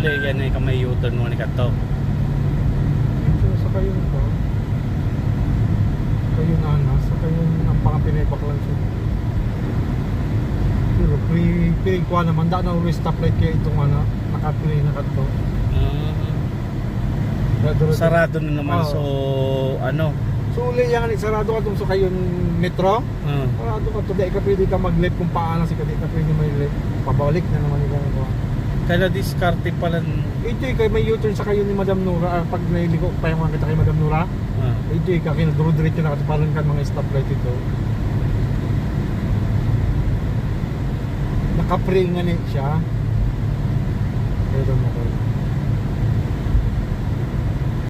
uli yan ay kamay U-turn mo ni kato. Ito sa kayo ba? Kayo na anas, sa kayo ang pangapinibak lang siya. Pero piling ko naman, daan na ulit stoplight kaya itong nakapili na kato. Sarado na naman. Oo. So ano? So uli yan, sarado ka itong sa kayo metro. Sarado ka ito, di ka pwede ka mag-left kung paano si di ka pwede may left. Pabalik na naman yung ko. Kaya diskarte pala. Ito kay may U-turn sa kayo ni Madam Nura, pag nailigo pa yung mga kita kay Madam Nura. Ito ka kinaduro-diretso na kasi parang kan mga stoplight ito. Naka-pray nga siya. Pero